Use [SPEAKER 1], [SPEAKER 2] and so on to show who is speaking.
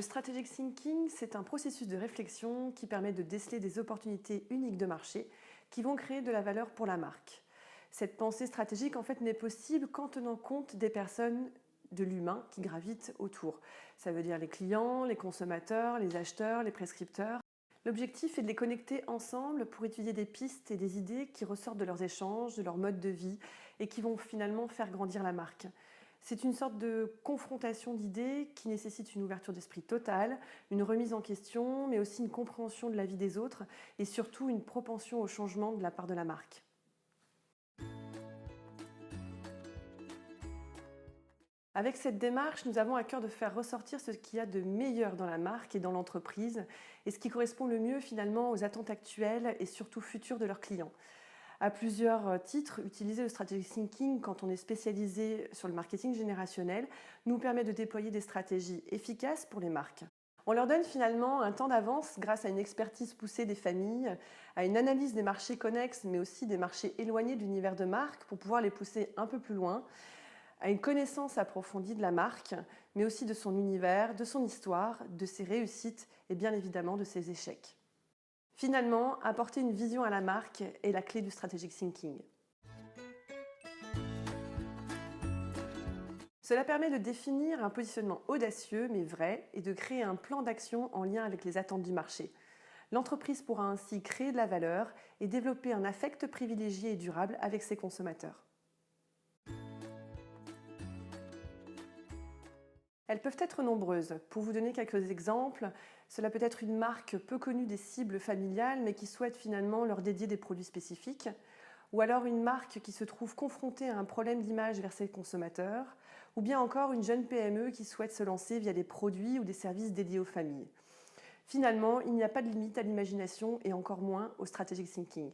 [SPEAKER 1] Le strategic thinking, c'est un processus de réflexion qui permet de déceler des opportunités uniques de marché qui vont créer de la valeur pour la marque. Cette pensée stratégique, en fait, n'est possible qu'en tenant compte des personnes, de l'humain qui gravitent autour. Ça veut dire les clients, les consommateurs, les acheteurs, les prescripteurs. L'objectif est de les connecter ensemble pour étudier des pistes et des idées qui ressortent de leurs échanges, de leur mode de vie et qui vont finalement faire grandir la marque. C'est une sorte de confrontation d'idées qui nécessite une ouverture d'esprit totale, une remise en question, mais aussi une compréhension de la vie des autres et surtout une propension au changement de la part de la marque. Avec cette démarche, nous avons à cœur de faire ressortir ce qu'il y a de meilleur dans la marque et dans l'entreprise et ce qui correspond le mieux finalement aux attentes actuelles et surtout futures de leurs clients. À plusieurs titres, utiliser le strategic thinking quand on est spécialisé sur le marketing générationnel nous permet de déployer des stratégies efficaces pour les marques. On leur donne finalement un temps d'avance grâce à une expertise poussée des familles, à une analyse des marchés connexes mais aussi des marchés éloignés de l'univers de marque pour pouvoir les pousser un peu plus loin, à une connaissance approfondie de la marque mais aussi de son univers, de son histoire, de ses réussites et bien évidemment de ses échecs. Finalement, apporter une vision à la marque est la clé du strategic thinking. Cela permet de définir un positionnement audacieux mais vrai et de créer un plan d'action en lien avec les attentes du marché. L'entreprise pourra ainsi créer de la valeur et développer un affect privilégié et durable avec ses consommateurs. Elles peuvent être nombreuses. Pour vous donner quelques exemples, cela peut être une marque peu connue des cibles familiales mais qui souhaite finalement leur dédier des produits spécifiques, ou alors une marque qui se trouve confrontée à un problème d'image vers ses consommateurs, ou bien encore une jeune PME qui souhaite se lancer via des produits ou des services dédiés aux familles. Finalement, il n'y a pas de limite à l'imagination et encore moins au strategic thinking.